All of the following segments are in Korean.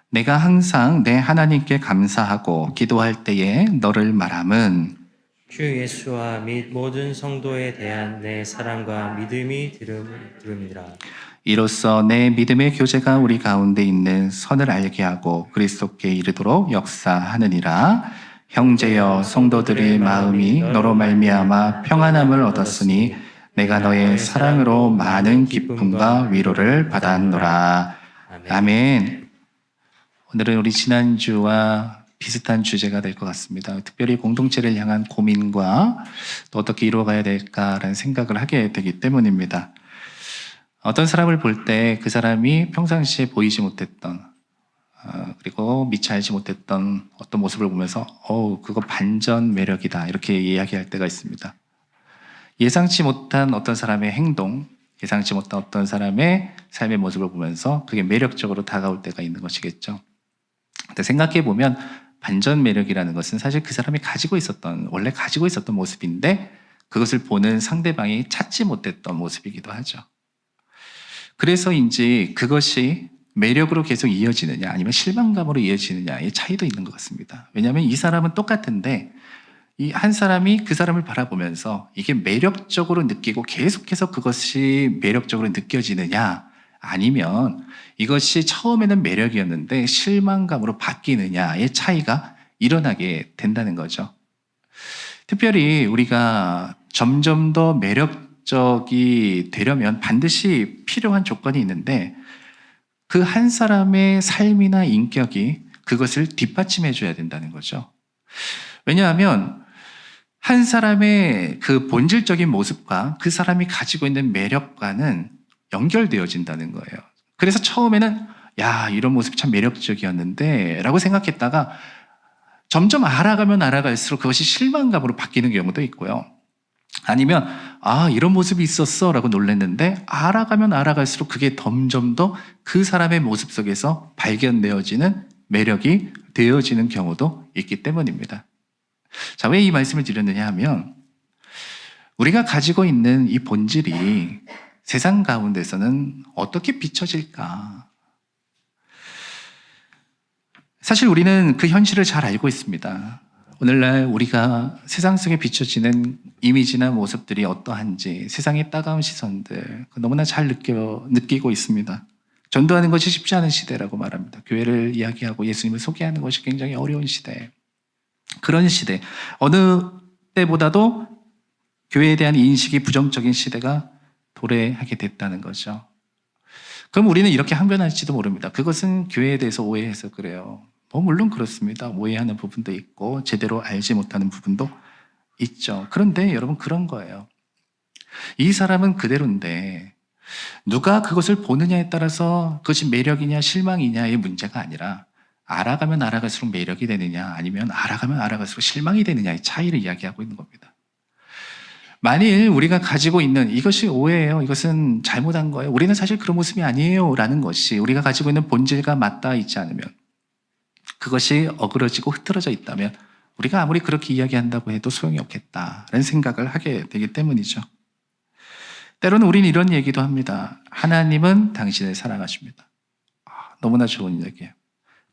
내가 항상 내 하나님께 감사하고 기도할 때에 너를 말함은 주 예수와 및 모든 성도에 대한 내 사랑과 믿음이 들음이라. 이로써 내 믿음의 교제가 우리 가운데 있는 선을 알게 하고 그리스도께 이르도록 역사하느니라. 형제여 성도들의 마음이 너로 말미암아 평안함을 얻었으니 내가 너의 사랑으로 많은 기쁨과 위로를 받았노라. 아멘. 오늘은 우리 지난주와 비슷한 주제가 될 것 같습니다. 특별히 공동체를 향한 고민과 또 어떻게 이루어가야 될까라는 생각을 하게 되기 때문입니다. 어떤 사람을 볼 때 그 사람이 평상시에 보이지 못했던 그리고 미처 알지 못했던 어떤 모습을 보면서 그거 반전 매력이다 이렇게 이야기할 때가 있습니다. 예상치 못한 어떤 사람의 행동, 예상치 못한 어떤 사람의 삶의 모습을 보면서 그게 매력적으로 다가올 때가 있는 것이겠죠. 근데 생각해 보면 반전 매력이라는 것은 사실 그 사람이 원래 가지고 있었던 모습인데 그것을 보는 상대방이 찾지 못했던 모습이기도 하죠. 그래서인지 그것이 매력으로 계속 이어지느냐 아니면 실망감으로 이어지느냐의 차이도 있는 것 같습니다. 왜냐하면 이 사람은 똑같은데 이 한 사람이 그 사람을 바라보면서 이게 매력적으로 느끼고 계속해서 그것이 매력적으로 느껴지느냐 아니면 이것이 처음에는 매력이었는데 실망감으로 바뀌느냐의 차이가 일어나게 된다는 거죠. 특별히 우리가 점점 더 매력적이 되려면 반드시 필요한 조건이 있는데 그 한 사람의 삶이나 인격이 그것을 뒷받침해 줘야 된다는 거죠. 왜냐하면 한 사람의 그 본질적인 모습과 그 사람이 가지고 있는 매력과는 연결되어진다는 거예요. 그래서 처음에는 이런 모습이 참 매력적이었는데 라고 생각했다가 점점 알아가면 알아갈수록 그것이 실망감으로 바뀌는 경우도 있고요. 아니면 이런 모습이 있었어 라고 놀랐는데 알아가면 알아갈수록 그게 점점 더 그 사람의 모습 속에서 발견되어지는 매력이 되어지는 경우도 있기 때문입니다. 자, 왜 이 말씀을 드렸느냐 하면 우리가 가지고 있는 이 본질이 세상 가운데서는 어떻게 비춰질까? 사실 우리는 그 현실을 잘 알고 있습니다. 오늘날 우리가 세상 속에 비춰지는 이미지나 모습들이 어떠한지 세상의 따가운 시선들 너무나 잘 느끼고 있습니다. 전도하는 것이 쉽지 않은 시대라고 말합니다. 교회를 이야기하고 예수님을 소개하는 것이 굉장히 어려운 시대. 그런 시대, 어느 때보다도 교회에 대한 인식이 부정적인 시대가 도래하게 됐다는 거죠. 그럼 우리는 이렇게 항변할지도 모릅니다. 그것은 교회에 대해서 오해해서 그래요. 물론 그렇습니다. 오해하는 부분도 있고 제대로 알지 못하는 부분도 있죠. 그런데 여러분 그런 거예요. 이 사람은 그대로인데 누가 그것을 보느냐에 따라서 그것이 매력이냐 실망이냐의 문제가 아니라 알아가면 알아갈수록 매력이 되느냐 아니면 알아가면 알아갈수록 실망이 되느냐의 차이를 이야기하고 있는 겁니다. 만일 우리가 가지고 있는 이것이 오해예요. 이것은 잘못한 거예요. 우리는 사실 그런 모습이 아니에요 라는 것이 우리가 가지고 있는 본질과 맞닿아 있지 않으면 그것이 어그러지고 흐트러져 있다면 우리가 아무리 그렇게 이야기한다고 해도 소용이 없겠다라는 생각을 하게 되기 때문이죠. 때로는 우리는 이런 얘기도 합니다. 하나님은 당신을 사랑하십니다. 너무나 좋은 얘기예요.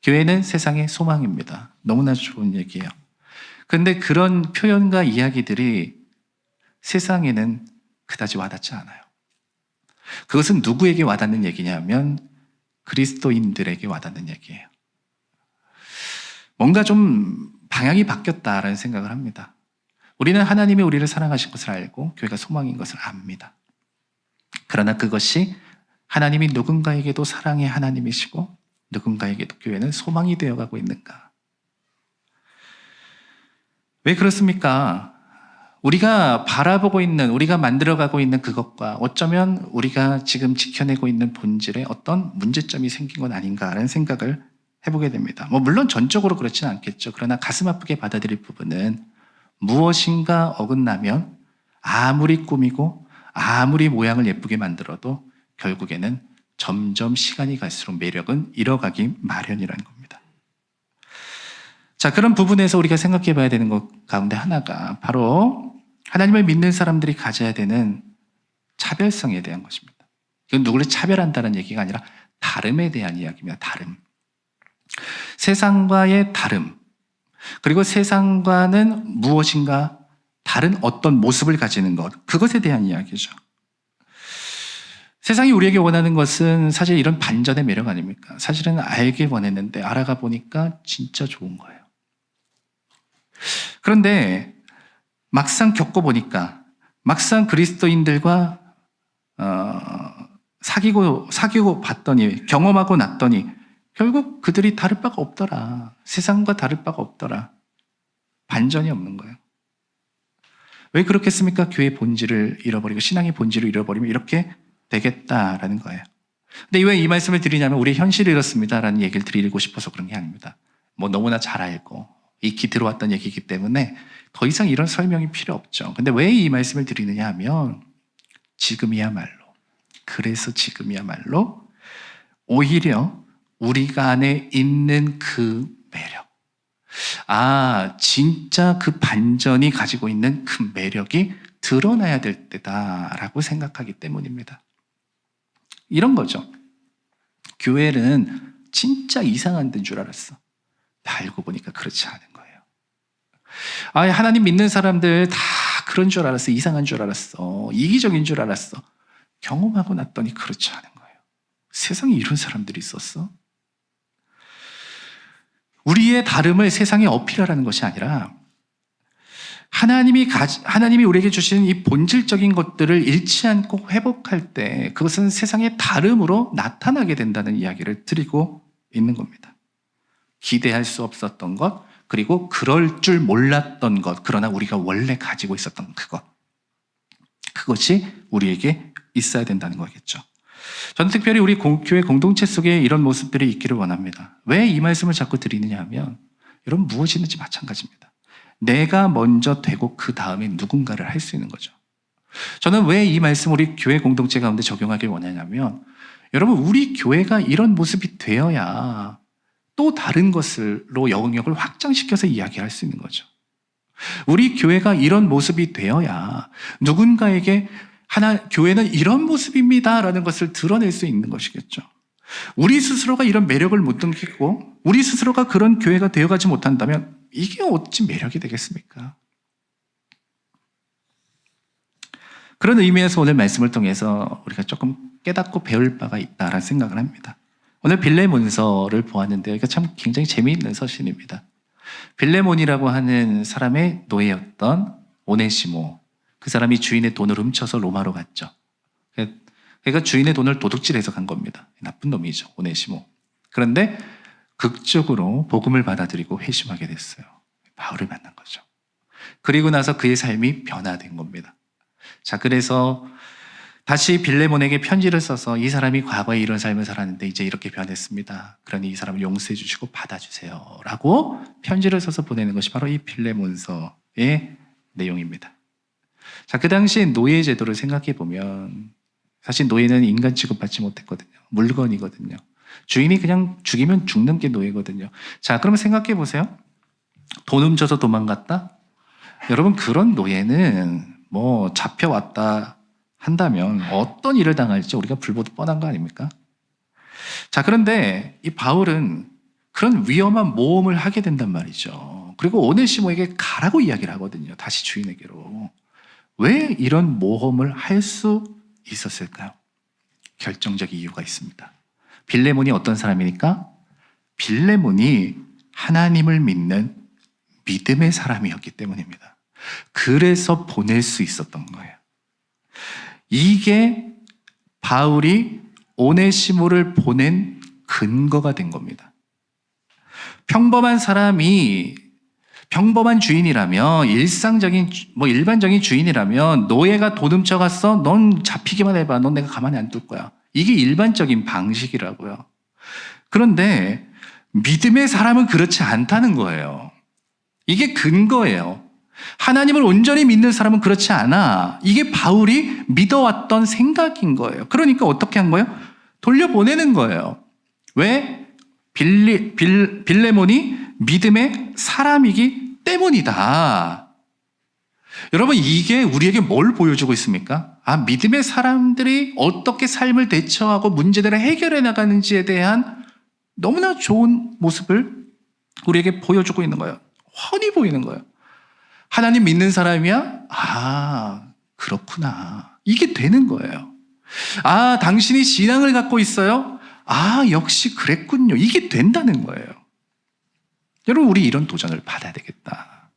교회는 세상의 소망입니다. 너무나 좋은 얘기예요. 그런데 그런 표현과 이야기들이 세상에는 그다지 와닿지 않아요. 그것은 누구에게 와닿는 얘기냐면 그리스도인들에게 와닿는 얘기예요. 뭔가 좀 방향이 바뀌었다라는 생각을 합니다. 우리는 하나님이 우리를 사랑하신 것을 알고 교회가 소망인 것을 압니다. 그러나 그것이 하나님이 누군가에게도 사랑의 하나님이시고 누군가에게도 교회는 소망이 되어가고 있는가? 왜 그렇습니까? 우리가 바라보고 있는, 우리가 만들어가고 있는 그것과 어쩌면 우리가 지금 지켜내고 있는 본질에 어떤 문제점이 생긴 건 아닌가라는 생각을 해보게 됩니다. 물론 전적으로 그렇지는 않겠죠. 그러나 가슴 아프게 받아들일 부분은 무엇인가 어긋나면 아무리 꾸미고 아무리 모양을 예쁘게 만들어도 결국에는 점점 시간이 갈수록 매력은 잃어가기 마련이라는 겁니다. 자, 그런 부분에서 우리가 생각해 봐야 되는 것 가운데 하나가 바로 하나님을 믿는 사람들이 가져야 되는 차별성에 대한 것입니다. 이건 누구를 차별한다는 얘기가 아니라 다름에 대한 이야기입니다. 다름. 세상과의 다름, 그리고 세상과는 무엇인가 다른 어떤 모습을 가지는 것, 그것에 대한 이야기죠. 세상이 우리에게 원하는 것은 사실 이런 반전의 매력 아닙니까? 사실은 알게 원했는데 알아가 보니까 진짜 좋은 거예요. 그런데 막상 겪어보니까, 막상 그리스도인들과 사귀고 봤더니, 경험하고 났더니 결국 그들이 다를 바가 없더라. 세상과 다를 바가 없더라. 반전이 없는 거예요. 왜 그렇겠습니까? 교회의 본질을 잃어버리고 신앙의 본질을 잃어버리면 이렇게 되겠다라는 거예요. 근데 왜 이 말씀을 드리냐면 우리의 현실을 잃었습니다라는 얘기를 드리고 싶어서 그런 게 아닙니다. 뭐 너무나 잘 알고 익히 들어왔던 얘기이기 때문에 더 이상 이런 설명이 필요 없죠. 근데 왜 이 말씀을 드리느냐 하면 지금이야말로, 그래서 지금이야말로 오히려 우리가 안에 있는 그 매력, 진짜 그 반전이 가지고 있는 그 매력이 드러나야 될 때다라고 생각하기 때문입니다. 이런 거죠. 교회는 진짜 이상한 데인 줄 알았어. 알고 보니까 그렇지 않은 거예요. 하나님 믿는 사람들 다 그런 줄 알았어. 이상한 줄 알았어. 이기적인 줄 알았어. 경험하고 났더니 그렇지 않은 거예요. 세상에 이런 사람들이 있었어? 우리의 다름을 세상에 어필하라는 것이 아니라 하나님이 우리에게 주신 이 본질적인 것들을 잃지 않고 회복할 때 그것은 세상의 다름으로 나타나게 된다는 이야기를 드리고 있는 겁니다. 기대할 수 없었던 것, 그리고 그럴 줄 몰랐던 것, 그러나 우리가 원래 가지고 있었던 그것이 우리에게 있어야 된다는 거겠죠. 저는 특별히 우리 교회 공동체 속에 이런 모습들이 있기를 원합니다. 왜 이 말씀을 자꾸 드리느냐 하면 여러분 무엇이든지 마찬가지입니다. 내가 먼저 되고 그 다음에 누군가를 할 수 있는 거죠. 저는 왜 이 말씀 우리 교회 공동체 가운데 적용하길 원하냐면 여러분 우리 교회가 이런 모습이 되어야 또 다른 것으로 영역을 확장시켜서 이야기할 수 있는 거죠. 우리 교회가 이런 모습이 되어야 누군가에게 교회는 이런 모습입니다 라는 것을 드러낼 수 있는 것이겠죠. 우리 스스로가 이런 매력을 못 느끼고 우리 스스로가 그런 교회가 되어가지 못한다면 이게 어찌 매력이 되겠습니까? 그런 의미에서 오늘 말씀을 통해서 우리가 조금 깨닫고 배울 바가 있다라는 생각을 합니다. 오늘 빌레몬서를 보았는데 이게 참 굉장히 재미있는 서신입니다. 빌레몬이라고 하는 사람의 노예였던 오네시모, 그 사람이 주인의 돈을 훔쳐서 로마로 갔죠. 그러니까 주인의 돈을 도둑질해서 간 겁니다. 나쁜 놈이죠, 오네시모. 그런데 극적으로 복음을 받아들이고 회심하게 됐어요. 바울을 만난 거죠. 그리고 나서 그의 삶이 변화된 겁니다. 자, 그래서 다시 빌레몬에게 편지를 써서 이 사람이 과거에 이런 삶을 살았는데 이제 이렇게 변했습니다. 그러니 이 사람을 용서해 주시고 받아주세요 라고 편지를 써서 보내는 것이 바로 이 빌레몬서의 내용입니다. 자, 그 당시에 노예 제도를 생각해 보면 사실 노예는 인간 취급받지 못했거든요. 물건이거든요. 주인이 그냥 죽이면 죽는 게 노예거든요. 자, 그러면 생각해 보세요. 돈 훔쳐서 도망갔다? 여러분 그런 노예는 뭐 잡혀왔다 한다면 어떤 일을 당할지 우리가 불보듯 뻔한 거 아닙니까? 자, 그런데 이 바울은 그런 위험한 모험을 하게 된단 말이죠. 그리고 오네시모에게 가라고 이야기를 하거든요. 다시 주인에게로. 왜 이런 모험을 할 수 있었을까요? 결정적인 이유가 있습니다. 빌레몬이 어떤 사람이니까? 빌레몬이 하나님을 믿는 믿음의 사람이었기 때문입니다. 그래서 보낼 수 있었던 거예요. 이게 바울이 오네시모를 보낸 근거가 된 겁니다. 평범한 사람이 평범한 주인이라면 일반적인 주인이라면 노예가 돈 훔쳐갔어? 넌 잡히기만 해봐. 넌 내가 가만히 안 둘 거야. 이게 일반적인 방식이라고요. 그런데 믿음의 사람은 그렇지 않다는 거예요. 이게 근거예요. 하나님을 온전히 믿는 사람은 그렇지 않아. 이게 바울이 믿어왔던 생각인 거예요. 그러니까 어떻게 한 거예요? 돌려보내는 거예요. 왜? 빌레몬이 믿음의 사람이기 때문이다. 여러분 이게 우리에게 뭘 보여주고 있습니까? 믿음의 사람들이 어떻게 삶을 대처하고 문제들을 해결해 나가는지에 대한 너무나 좋은 모습을 우리에게 보여주고 있는 거예요. 훤히 보이는 거예요. 하나님 믿는 사람이야? 아, 그렇구나. 이게 되는 거예요. 아, 당신이 신앙을 갖고 있어요? 아, 역시 그랬군요. 이게 된다는 거예요. 여러분, 우리 이런 도전을 받아야 되겠다.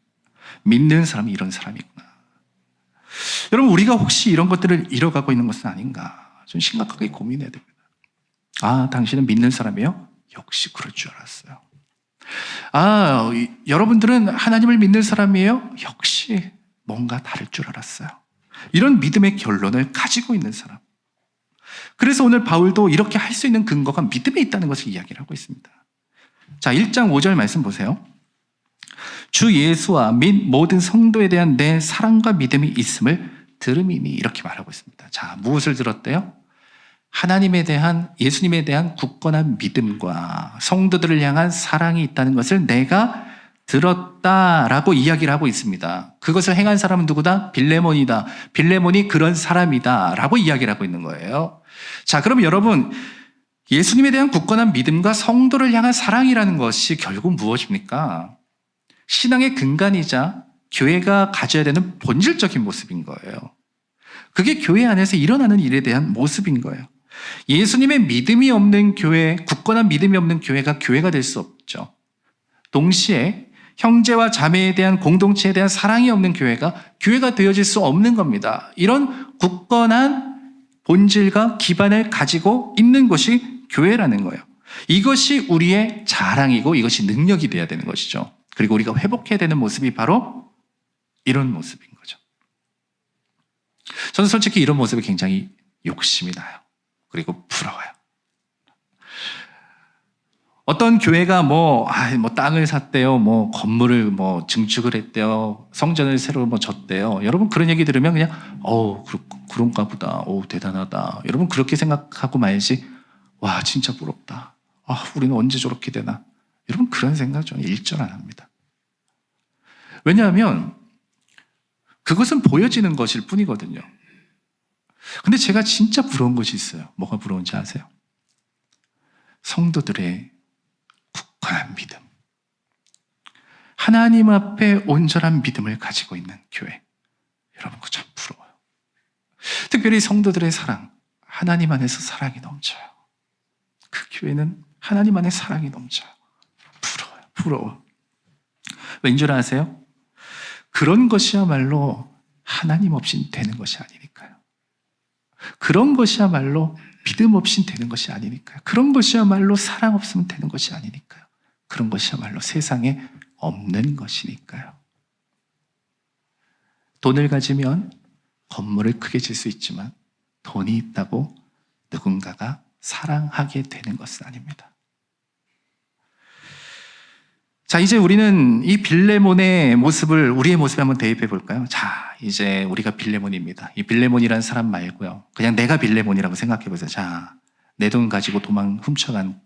믿는 사람이 이런 사람이구나. 여러분, 우리가 혹시 이런 것들을 잃어가고 있는 것은 아닌가? 좀 심각하게 고민해야 됩니다. 아, 당신은 믿는 사람이에요? 역시 그럴 줄 알았어요. 아, 여러분들은 하나님을 믿는 사람이에요? 역시 뭔가 다를 줄 알았어요. 이런 믿음의 결론을 가지고 있는 사람. 그래서 오늘 바울도 이렇게 할 수 있는 근거가 믿음에 있다는 것을 이야기를 하고 있습니다. 자, 1장 5절 말씀 보세요. 주 예수와 및 모든 성도에 대한 내 사랑과 믿음이 있음을 들음이니, 이렇게 말하고 있습니다. 자, 무엇을 들었대요? 하나님에 대한, 예수님에 대한 굳건한 믿음과 성도들을 향한 사랑이 있다는 것을 내가 들었다라고 이야기를 하고 있습니다. 그것을 행한 사람은 누구다? 빌레몬이다. 빌레몬이 그런 사람이다 라고 이야기를 하고 있는 거예요. 자, 그럼 여러분, 예수님에 대한 굳건한 믿음과 성도를 향한 사랑이라는 것이 결국 무엇입니까? 신앙의 근간이자 교회가 가져야 되는 본질적인 모습인 거예요. 그게 교회 안에서 일어나는 일에 대한 모습인 거예요. 예수님의 믿음이 없는 교회, 굳건한 믿음이 없는 교회가 교회가 될 수 없죠. 동시에 형제와 자매에 대한 공동체에 대한 사랑이 없는 교회가 교회가 되어질 수 없는 겁니다. 이런 굳건한 본질과 기반을 가지고 있는 것이 교회라는 거예요. 이것이 우리의 자랑이고 이것이 능력이 되어야 되는 것이죠. 그리고 우리가 회복해야 되는 모습이 바로 이런 모습인 거죠. 저는 솔직히 이런 모습이 굉장히 욕심이 나요. 그리고 부러워요. 어떤 교회가 뭐 땅을 샀대요, 뭐 건물을 뭐 증축을 했대요, 성전을 새로 졌대요. 여러분, 그런 얘기 들으면 그냥 그런가 보다, 대단하다. 여러분, 그렇게 생각하고 말지, 와, 진짜 부럽다. 우리는 언제 저렇게 되나. 여러분, 그런 생각 저는 일절 안 합니다. 왜냐하면 그것은 보여지는 것일 뿐이거든요. 근데 제가 진짜 부러운 것이 있어요. 뭐가 부러운지 아세요? 성도들의 굳건한 믿음. 하나님 앞에 온전한 믿음을 가지고 있는 교회. 여러분, 그거 참 부러워요. 특별히 성도들의 사랑. 하나님 안에서 사랑이 넘쳐요. 그 교회는 하나님 안에 사랑이 넘쳐요. 부러워요. 부러워. 왠 줄 아세요? 그런 것이야말로 하나님 없인 되는 것이 아니니까요. 그런 것이야말로 믿음 없인 되는 것이 아니니까요. 그런 것이야말로 사랑 없으면 되는 것이 아니니까요. 그런 것이야말로 세상에 없는 것이니까요. 돈을 가지면 건물을 크게 질 수 있지만 돈이 있다고 누군가가 사랑하게 되는 것은 아닙니다. 자, 이제 우리는 이 빌레몬의 모습을 우리의 모습에 한번 대입해 볼까요? 자, 이제 우리가 빌레몬입니다. 이 빌레몬이라는 사람 말고요, 그냥 내가 빌레몬이라고 생각해 보세요. 자, 내 돈 가지고 훔쳐간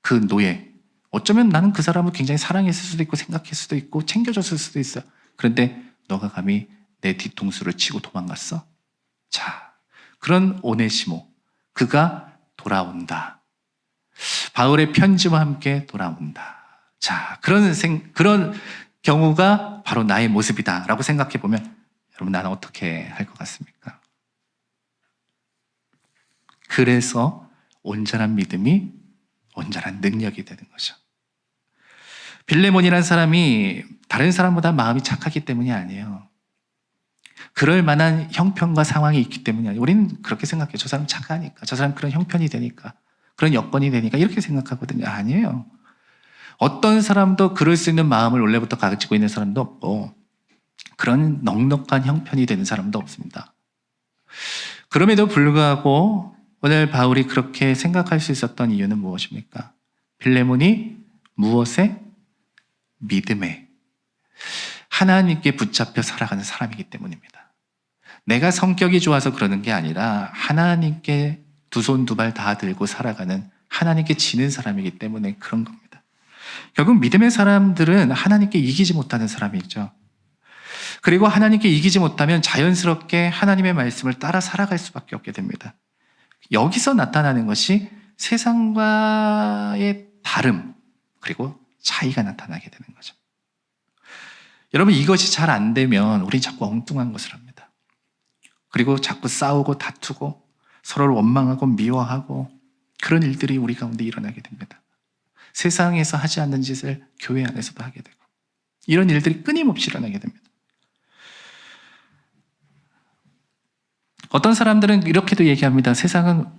그 노예. 어쩌면 나는 그 사람을 굉장히 사랑했을 수도 있고 생각했을 수도 있고 챙겨줬을 수도 있어요. 그런데 너가 감히 내 뒤통수를 치고 도망갔어? 자, 그런 오네시모, 그가 돌아온다. 바울의 편지와 함께 돌아온다. 자, 그런 경우가 바로 나의 모습이다라고 생각해 보면 여러분, 나는 어떻게 할 것 같습니까? 그래서 온전한 믿음이 온전한 능력이 되는 거죠. 빌레몬이라는 사람이 다른 사람보다 마음이 착하기 때문이 아니에요. 그럴 만한 형편과 상황이 있기 때문이 아니에요. 우리는 그렇게 생각해요. 저 사람 착하니까, 저 사람 그런 형편이 되니까, 그런 여건이 되니까 이렇게 생각하거든요. 아니에요. 어떤 사람도 그럴 수 있는 마음을 원래부터 가지고 있는 사람도 없고 그런 넉넉한 형편이 되는 사람도 없습니다. 그럼에도 불구하고 오늘 바울이 그렇게 생각할 수 있었던 이유는 무엇입니까? 빌레몬이 무엇에? 믿음에, 하나님께 붙잡혀 살아가는 사람이기 때문입니다. 내가 성격이 좋아서 그러는 게 아니라 하나님께 두 손 두 발 다 들고 살아가는, 하나님께 지는 사람이기 때문에 그런 겁니다. 결국 믿음의 사람들은 하나님께 이기지 못하는 사람이죠. 그리고 하나님께 이기지 못하면 자연스럽게 하나님의 말씀을 따라 살아갈 수밖에 없게 됩니다. 여기서 나타나는 것이 세상과의 다름, 그리고 차이가 나타나게 되는 거죠. 여러분, 이것이 잘 안 되면 우리 자꾸 엉뚱한 것을 합니다. 그리고 자꾸 싸우고 다투고 서로를 원망하고 미워하고 그런 일들이 우리 가운데 일어나게 됩니다. 세상에서 하지 않는 짓을 교회 안에서도 하게 되고 이런 일들이 끊임없이 일어나게 됩니다. 어떤 사람들은 이렇게도 얘기합니다.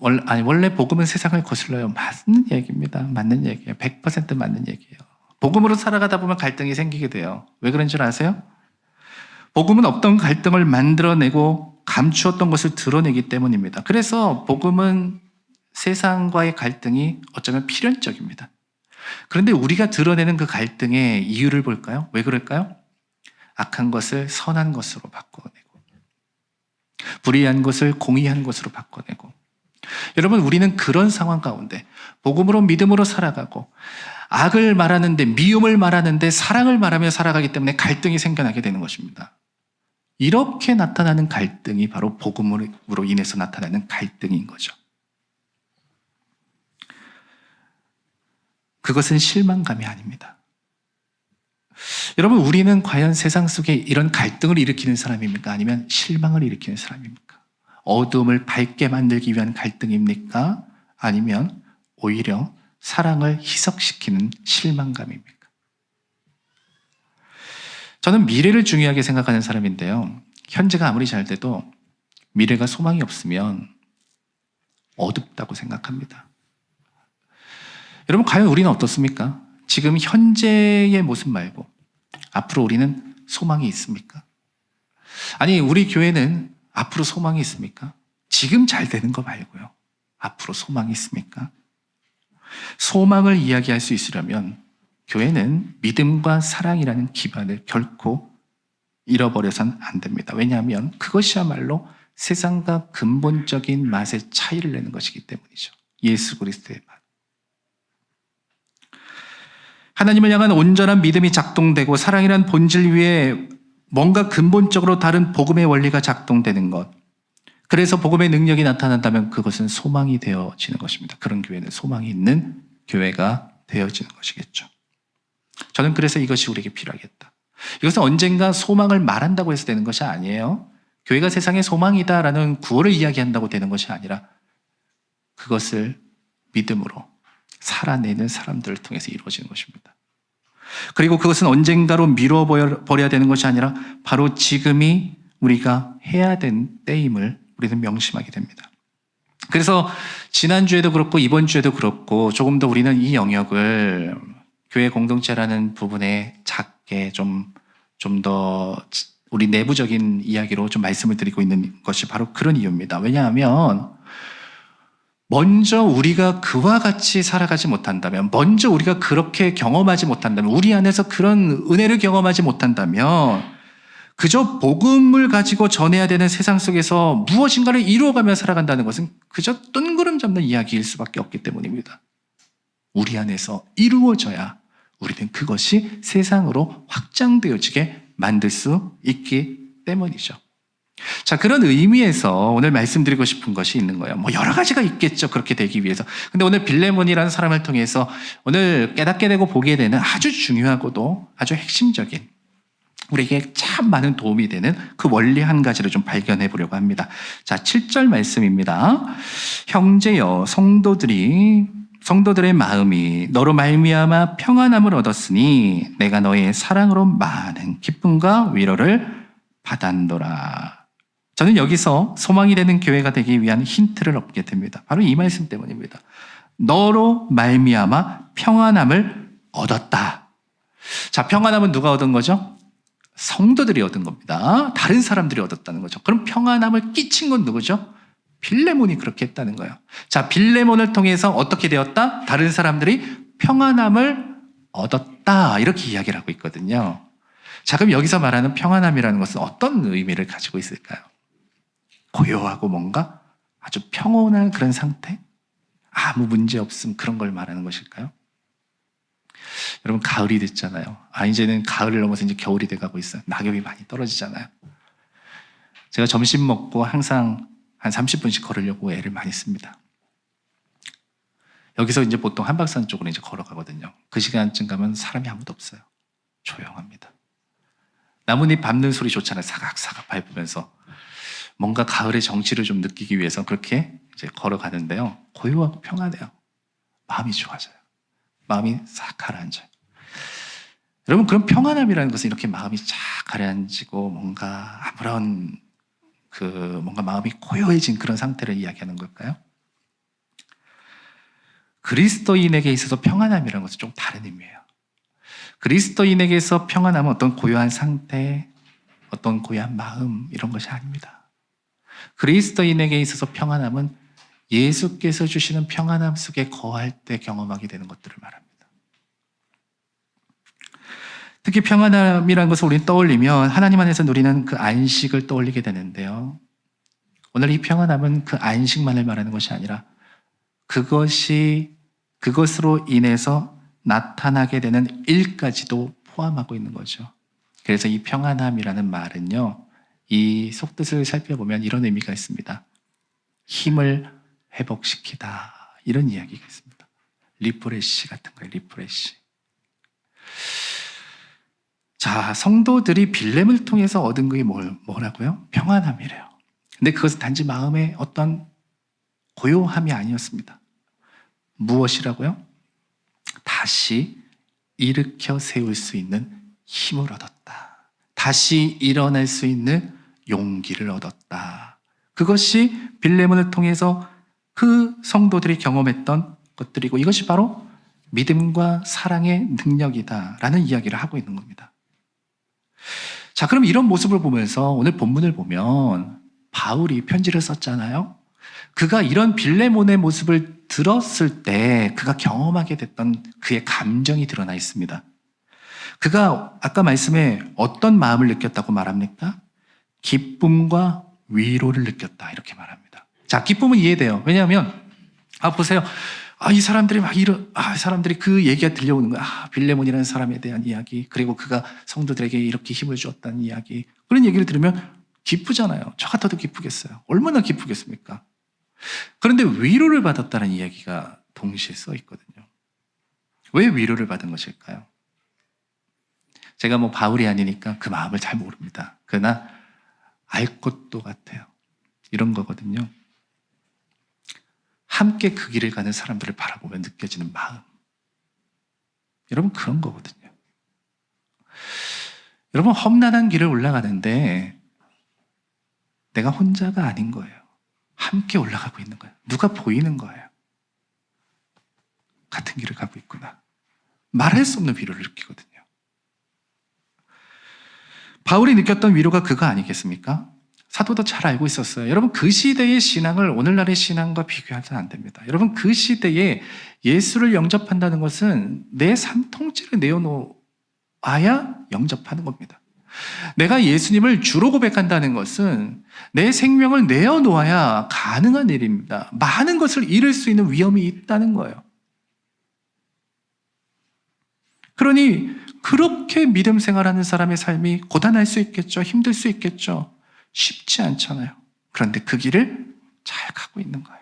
원래 복음은 세상을 거슬러요. 맞는 얘기입니다. 맞는 얘기예요. 100% 맞는 얘기예요. 복음으로 살아가다 보면 갈등이 생기게 돼요. 왜 그런 줄 아세요? 복음은 없던 갈등을 만들어내고 감추었던 것을 드러내기 때문입니다. 그래서 복음은 세상과의 갈등이 어쩌면 필연적입니다. 그런데 우리가 드러내는 그 갈등의 이유를 볼까요? 왜 그럴까요? 악한 것을 선한 것으로 바꿔내고 불의한 것을 공의한 것으로 바꿔내고 여러분, 우리는 그런 상황 가운데 복음으로 믿음으로 살아가고 악을 말하는데 미움을 말하는데 사랑을 말하며 살아가기 때문에 갈등이 생겨나게 되는 것입니다. 이렇게 나타나는 갈등이 바로 복음으로 인해서 나타나는 갈등인 거죠. 그것은 실망감이 아닙니다. 여러분, 우리는 과연 세상 속에 이런 갈등을 일으키는 사람입니까? 아니면 실망을 일으키는 사람입니까? 어둠을 밝게 만들기 위한 갈등입니까? 아니면 오히려 사랑을 희석시키는 실망감입니까? 저는 미래를 중요하게 생각하는 사람인데요. 현재가 아무리 잘 돼도 미래가 소망이 없으면 어둡다고 생각합니다. 여러분, 과연 우리는 어떻습니까? 지금 현재의 모습 말고 앞으로 우리는 소망이 있습니까? 아니, 우리 교회는 앞으로 소망이 있습니까? 지금 잘 되는 거 말고요. 앞으로 소망이 있습니까? 소망을 이야기할 수 있으려면 교회는 믿음과 사랑이라는 기반을 결코 잃어버려서는 안 됩니다. 왜냐하면 그것이야말로 세상과 근본적인 맛의 차이를 내는 것이기 때문이죠. 예수 그리스도의 맛. 하나님을 향한 온전한 믿음이 작동되고 사랑이란 본질 위에 뭔가 근본적으로 다른 복음의 원리가 작동되는 것. 그래서 복음의 능력이 나타난다면 그것은 소망이 되어지는 것입니다. 그런 교회는 소망이 있는 교회가 되어지는 것이겠죠. 저는 그래서 이것이 우리에게 필요하겠다. 이것은 언젠가 소망을 말한다고 해서 되는 것이 아니에요. 교회가 세상의 소망이다라는 구호를 이야기한다고 되는 것이 아니라 그것을 믿음으로 살아내는 사람들을 통해서 이루어지는 것입니다. 그리고 그것은 언젠가로 미뤄버려야 되는 것이 아니라 바로 지금이 우리가 해야 된 때임을 우리는 명심하게 됩니다. 그래서 지난주에도 그렇고 이번 주에도 그렇고 조금 더 우리는 이 영역을 교회 공동체라는 부분에 작게 좀 더 우리 내부적인 이야기로 좀 말씀을 드리고 있는 것이 바로 그런 이유입니다. 왜냐하면 먼저 우리가 그와 같이 살아가지 못한다면, 먼저 우리가 그렇게 경험하지 못한다면, 우리 안에서 그런 은혜를 경험하지 못한다면 그저 복음을 가지고 전해야 되는 세상 속에서 무엇인가를 이루어가며 살아간다는 것은 그저 뜬구름 잡는 이야기일 수밖에 없기 때문입니다. 우리 안에서 이루어져야 우리는 그것이 세상으로 확장되어지게 만들 수 있기 때문이죠. 자, 그런 의미에서 오늘 말씀드리고 싶은 것이 있는 거예요. 여러 가지가 있겠죠. 그렇게 되기 위해서. 근데 오늘 빌레몬이라는 사람을 통해서 오늘 깨닫게 되고 보게 되는 아주 중요하고도 아주 핵심적인 우리에게 참 많은 도움이 되는 그 원리 한 가지를 좀 발견해 보려고 합니다. 자, 7절 말씀입니다. 형제여, 성도들의 마음이 너로 말미암아 평안함을 얻었으니 내가 너의 사랑으로 많은 기쁨과 위로를 받았노라. 저는 여기서 소망이 되는 교회가 되기 위한 힌트를 얻게 됩니다. 바로 이 말씀 때문입니다. 너로 말미암아 평안함을 얻었다. 자, 평안함은 누가 얻은 거죠? 성도들이 얻은 겁니다. 다른 사람들이 얻었다는 거죠. 그럼 평안함을 끼친 건 누구죠? 빌레몬이 그렇게 했다는 거예요. 자, 빌레몬을 통해서 어떻게 되었다? 다른 사람들이 평안함을 얻었다. 이렇게 이야기를 하고 있거든요. 자, 그럼 여기서 말하는 평안함이라는 것은 어떤 의미를 가지고 있을까요? 고요하고 뭔가 아주 평온한 그런 상태? 아무 문제 없음, 그런 걸 말하는 것일까요? 여러분, 가을이 됐잖아요. 이제는 가을을 넘어서 이제 겨울이 돼가고 있어요. 낙엽이 많이 떨어지잖아요. 제가 점심 먹고 항상 한 30분씩 걸으려고 애를 많이 씁니다. 여기서 이제 보통 한박산 쪽으로 이제 걸어가거든요. 그 시간쯤 가면 사람이 아무도 없어요. 조용합니다. 나뭇잎 밟는 소리 좋잖아요. 사각사각 밟으면서. 뭔가 가을의 정취를 좀 느끼기 위해서 그렇게 이제 걸어가는데요. 고요하고 평안해요. 마음이 좋아져요. 마음이 싹 가라앉아요. 여러분, 그런 평안함이라는 것은 이렇게 마음이 쫙 가라앉고 뭔가 아무런 뭔가 마음이 고요해진 그런 상태를 이야기하는 걸까요? 그리스도인에게 있어서 평안함이라는 것은 좀 다른 의미예요. 그리스도인에게서 평안함은 어떤 고요한 상태, 어떤 고요한 마음 이런 것이 아닙니다. 그리스도인에게 있어서 평안함은 예수께서 주시는 평안함 속에 거할 때 경험하게 되는 것들을 말합니다. 특히 평안함이라는 것을 우리는 떠올리면 하나님 안에서 누리는 그 안식을 떠올리게 되는데요. 오늘 이 평안함은 그 안식만을 말하는 것이 아니라 그것으로 인해서 나타나게 되는 일까지도 포함하고 있는 거죠. 그래서 이 평안함이라는 말은요, 이 속뜻을 살펴보면 이런 의미가 있습니다. 힘을 회복시키다, 이런 이야기가 있습니다. 리프레시 같은 거예요. 리프레시. 자, 성도들이 빌렘을 통해서 얻은 게 뭐라고요? 평안함이래요. 근데 그것은 단지 마음의 어떤 고요함이 아니었습니다. 무엇이라고요? 다시 일으켜 세울 수 있는 힘을 얻었다. 다시 일어날 수 있는 용기를 얻었다. 그것이 빌레몬을 통해서 그 성도들이 경험했던 것들이고, 이것이 바로 믿음과 사랑의 능력이다라는 이야기를 하고 있는 겁니다. 자, 그럼 이런 모습을 보면서 오늘 본문을 보면 바울이 편지를 썼잖아요. 그가 이런 빌레몬의 모습을 들었을 때 그가 경험하게 됐던 그의 감정이 드러나 있습니다. 그가 아까 말씀에 어떤 마음을 느꼈다고 말합니까? 기쁨과 위로를 느꼈다, 이렇게 말합니다. 자, 기쁨은 이해돼요. 왜냐하면 보세요. 이 사람들이 사람들이 그 얘기가 들려오는 거야. 빌레몬이라는 사람에 대한 이야기, 그리고 그가 성도들에게 이렇게 힘을 주었다는 이야기, 그런 얘기를 들으면 기쁘잖아요. 저 같아도 기쁘겠어요. 얼마나 기쁘겠습니까? 그런데 위로를 받았다는 이야기가 동시에 써 있거든요. 왜 위로를 받은 것일까요? 제가 바울이 아니니까 그 마음을 잘 모릅니다. 그러나 알 것도 같아요. 이런 거거든요. 함께 그 길을 가는 사람들을 바라보며 느껴지는 마음. 여러분, 그런 거거든요. 여러분, 험난한 길을 올라가는데 내가 혼자가 아닌 거예요. 함께 올라가고 있는 거예요. 누가 보이는 거예요. 같은 길을 가고 있구나. 말할 수 없는 위로를 느끼거든요. 바울이 느꼈던 위로가 그거 아니겠습니까? 사도도 잘 알고 있었어요. 여러분, 그 시대의 신앙을 오늘날의 신앙과 비교해서는 안 됩니다. 여러분, 그 시대에 예수를 영접한다는 것은 내 삶 통째를 내어놓아야 영접하는 겁니다. 내가 예수님을 주로 고백한다는 것은 내 생명을 내어놓아야 가능한 일입니다. 많은 것을 잃을 수 있는 위험이 있다는 거예요. 그러니 그렇게 믿음 생활하는 사람의 삶이 고단할 수 있겠죠. 힘들 수 있겠죠. 쉽지 않잖아요. 그런데 그 길을 잘 가고 있는 거예요.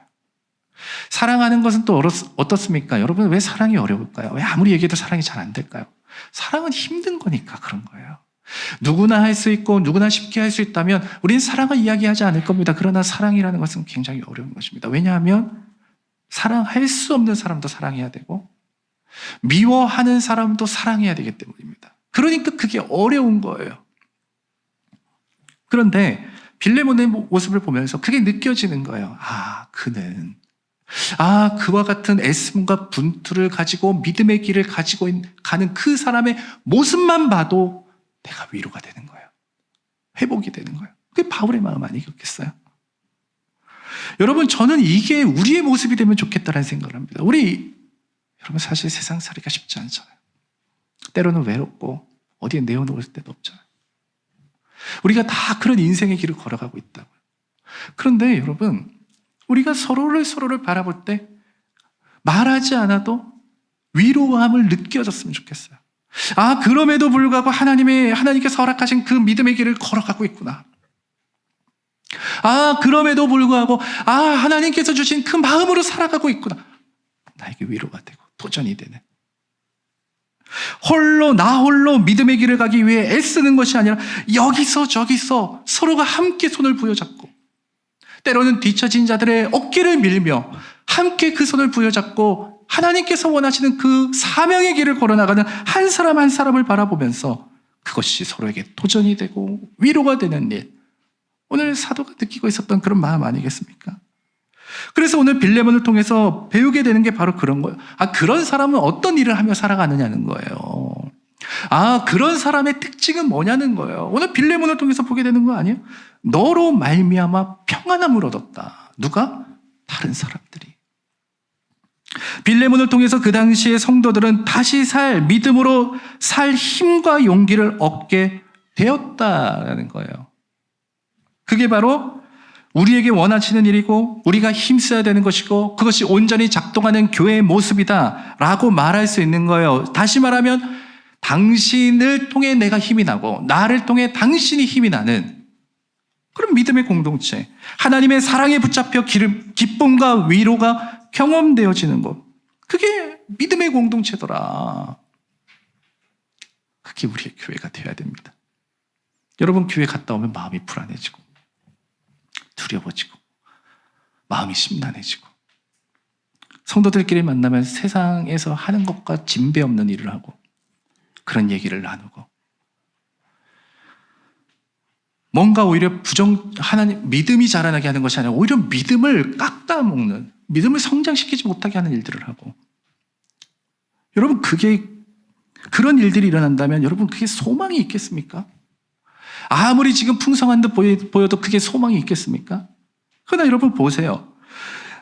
사랑하는 것은 또 어떻습니까? 여러분, 왜 사랑이 어려울까요? 왜 아무리 얘기해도 사랑이 잘 안 될까요? 사랑은 힘든 거니까 그런 거예요. 누구나 할 수 있고 누구나 쉽게 할 수 있다면 우리는 사랑을 이야기하지 않을 겁니다. 그러나 사랑이라는 것은 굉장히 어려운 것입니다. 왜냐하면 사랑할 수 없는 사람도 사랑해야 되고 미워하는 사람도 사랑해야 되기 때문입니다. 그러니까 그게 어려운 거예요. 그런데 빌레몬의 모습을 보면서 그게 느껴지는 거예요. 그는 그와 같은 애씀과 분투를 가지고 믿음의 길을 가지고 가는 그 사람의 모습만 봐도 내가 위로가 되는 거예요. 회복이 되는 거예요. 그게 바울의 마음 아니겠어요? 여러분, 저는 이게 우리의 모습이 되면 좋겠다는 생각을 합니다. 여러분, 사실 세상 살기가 쉽지 않잖아요. 때로는 외롭고 어디에 내어놓을 데도 없잖아요. 우리가 다 그런 인생의 길을 걸어가고 있다고요. 그런데 여러분, 우리가 서로를 바라볼 때 말하지 않아도 위로함을 느껴졌으면 좋겠어요. 그럼에도 불구하고 하나님께서 허락하신 그 믿음의 길을 걸어가고 있구나. 그럼에도 불구하고 하나님께서 주신 그 마음으로 살아가고 있구나. 나에게 위로가 되고 도전이 되는 나 홀로 믿음의 길을 가기 위해 애쓰는 것이 아니라 여기서 저기서 서로가 함께 손을 부여잡고, 때로는 뒤처진 자들의 어깨를 밀며 함께 그 손을 부여잡고 하나님께서 원하시는 그 사명의 길을 걸어나가는 한 사람 한 사람을 바라보면서 그것이 서로에게 도전이 되고 위로가 되는 일, 오늘 사도가 느끼고 있었던 그런 마음 아니겠습니까? 그래서 오늘 빌레몬을 통해서 배우게 되는 게 바로 그런 거예요. 그런 사람은 어떤 일을 하며 살아가느냐는 거예요. 그런 사람의 특징은 뭐냐는 거예요. 오늘 빌레몬을 통해서 보게 되는 거 아니에요? 너로 말미암아 평안함을 얻었다. 누가? 다른 사람들이. 빌레몬을 통해서 그 당시의 성도들은 다시 믿음으로 살 힘과 용기를 얻게 되었다라는 거예요. 그게 바로 우리에게 원하시는 일이고 우리가 힘써야 되는 것이고 그것이 온전히 작동하는 교회의 모습이다 라고 말할 수 있는 거예요. 다시 말하면 당신을 통해 내가 힘이 나고 나를 통해 당신이 힘이 나는 그런 믿음의 공동체, 하나님의 사랑에 붙잡혀 기쁨과 위로가 경험되어지는 것, 그게 믿음의 공동체더라. 그게 우리의 교회가 되어야 됩니다. 여러분, 교회 갔다 오면 마음이 불안해지고 두려워지고 마음이 심란해지고 성도들끼리 만나면 세상에서 하는 것과 진배 없는 일을 하고 그런 얘기를 나누고 뭔가 오히려 하나님 믿음이 자라나게 하는 것이 아니라 오히려 믿음을 깎아먹는, 믿음을 성장시키지 못하게 하는 일들을 하고, 여러분 그런 일들이 일어난다면 여러분 그게 소망이 있겠습니까? 아무리 지금 풍성한 듯 보여도 그게 소망이 있겠습니까? 그러나 여러분 보세요.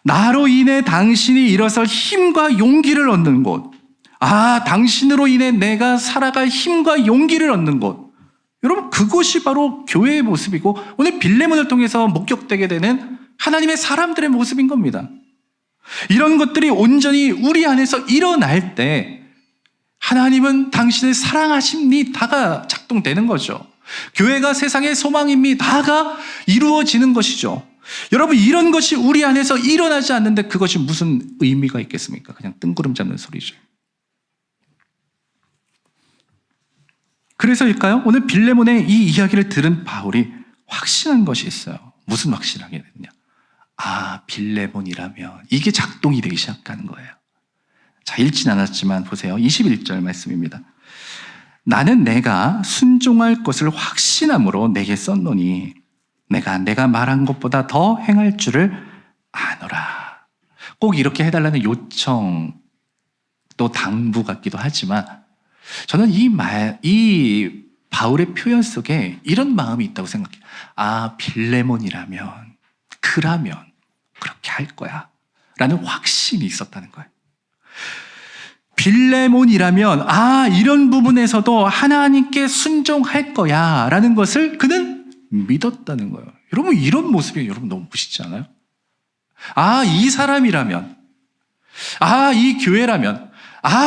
나로 인해 당신이 일어설 힘과 용기를 얻는 곳, 당신으로 인해 내가 살아갈 힘과 용기를 얻는 곳, 여러분 그것이 바로 교회의 모습이고 오늘 빌레몬을 통해서 목격되게 되는 하나님의 사람들의 모습인 겁니다. 이런 것들이 온전히 우리 안에서 일어날 때 하나님은 당신을 사랑하십니다가 작동되는 거죠. 교회가 세상의 소망입니다가 이루어지는 것이죠. 여러분 이런 것이 우리 안에서 일어나지 않는데 그것이 무슨 의미가 있겠습니까? 그냥 뜬구름 잡는 소리죠. 그래서일까요? 오늘 빌레몬의 이 이야기를 들은 바울이 확신한 것이 있어요. 무슨 확신하게 됐냐? 빌레몬이라면 이게 작동이 되기 시작하는 거예요. 자, 읽진 않았지만 보세요. 21절 말씀입니다. 나는 내가 순종할 것을 확신함으로 내게 썼노니 내가 말한 것보다 더 행할 줄을 아노라. 꼭 이렇게 해달라는 요청 또 당부 같기도 하지만 저는 이 바울의 표현 속에 이런 마음이 있다고 생각해요. 빌레몬이라면 그러면 그렇게 할 거야 라는 확신이 있었다는 거예요. 빌레몬이라면 이런 부분에서도 하나님께 순종할 거야 라는 것을 그는 믿었다는 거예요. 여러분 이런 모습이 여러분 너무 멋있지 않아요? 이 사람이라면, 이 교회라면,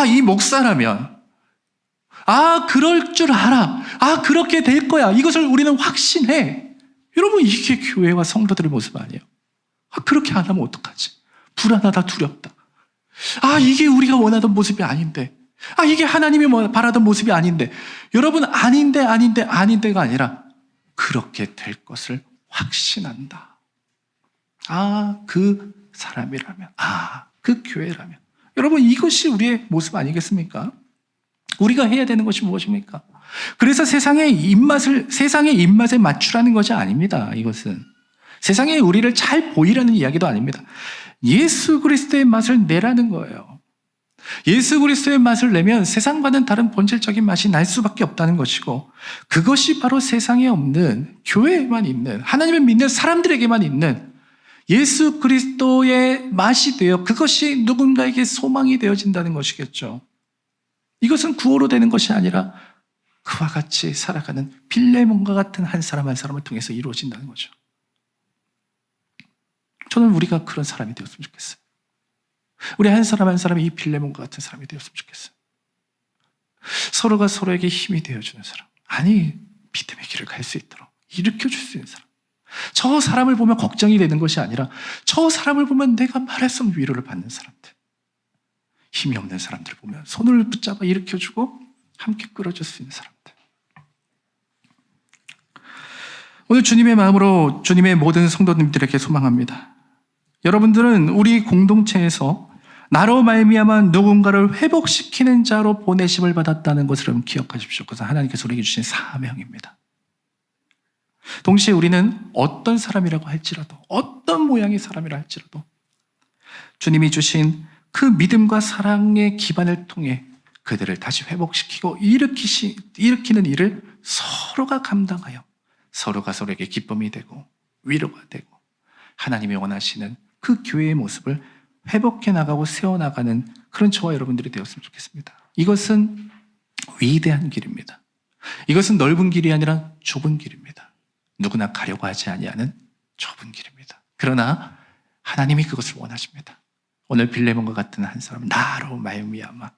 이 목사라면, 그럴 줄 알아. 그렇게 될 거야. 이것을 우리는 확신해. 여러분 이게 교회와 성도들의 모습 아니에요? 그렇게 안 하면 어떡하지? 불안하다, 두렵다. 이게 우리가 원하던 모습이 아닌데. 이게 하나님이 바라던 모습이 아닌데. 여러분 아닌데가 아니라 그렇게 될 것을 확신한다. 그 사람이라면, 그 교회라면. 여러분 이것이 우리의 모습 아니겠습니까? 우리가 해야 되는 것이 무엇입니까? 그래서 세상의 입맛에 맞추라는 것이 아닙니다. 이것은 세상에 우리를 잘 보이라는 이야기도 아닙니다. 예수 그리스도의 맛을 내라는 거예요. 예수 그리스도의 맛을 내면 세상과는 다른 본질적인 맛이 날 수밖에 없다는 것이고, 그것이 바로 세상에 없는, 교회에만 있는, 하나님을 믿는 사람들에게만 있는 예수 그리스도의 맛이 되어 그것이 누군가에게 소망이 되어진다는 것이겠죠. 이것은 구호로 되는 것이 아니라 그와 같이 살아가는 빌레몬과 같은 한 사람 한 사람을 통해서 이루어진다는 거죠. 저는 우리가 그런 사람이 되었으면 좋겠어요. 우리 한 사람 한 사람이 이 빌레몬과 같은 사람이 되었으면 좋겠어요. 서로가 서로에게 힘이 되어주는 사람, 믿음의 길을 갈 수 있도록 일으켜줄 수 있는 사람. 저 사람을 보면 걱정이 되는 것이 아니라 저 사람을 보면 내가 말할 수 없는 위로를 받는 사람들. 힘이 없는 사람들을 보면 손을 붙잡아 일으켜주고 함께 끌어줄 수 있는 사람들. 오늘 주님의 마음으로 주님의 모든 성도님들에게 소망합니다. 여러분들은 우리 공동체에서 나로 말미암아 누군가를 회복시키는 자로 보내심을 받았다는 것을 여러분 기억하십시오. 그것은 하나님께서 우리에게 주신 사명입니다. 동시에 우리는 어떤 사람이라고 할지라도, 어떤 모양의 사람이라 할지라도 주님이 주신 그 믿음과 사랑의 기반을 통해 그들을 다시 회복시키고 일으키는 일을 서로가 감당하여 서로가 서로에게 기쁨이 되고 위로가 되고 하나님이 원하시는 그 교회의 모습을 회복해 나가고 세워나가는 그런 저와 여러분들이 되었으면 좋겠습니다. 이것은 위대한 길입니다. 이것은 넓은 길이 아니라 좁은 길입니다. 누구나 가려고 하지 아니하는 좁은 길입니다. 그러나 하나님이 그것을 원하십니다. 오늘 빌레몬과 같은 한 사람, 나로 말미암아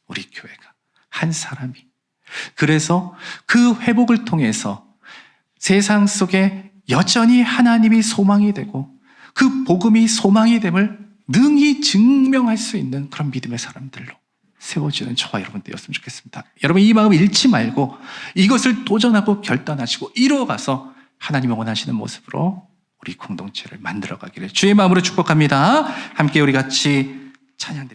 우리 교회가 한 사람이, 그래서 그 회복을 통해서 세상 속에 여전히 하나님이 소망이 되고 그 복음이 소망이 됨을 능히 증명할 수 있는 그런 믿음의 사람들로 세워지는 저와 여러분 되었으면 좋겠습니다. 여러분 이 마음 잃지 말고 이것을 도전하고 결단하시고 이루어가서 하나님이 원하시는 모습으로 우리 공동체를 만들어가기를 주의 마음으로 축복합니다. 함께 우리 같이 찬양드립니다.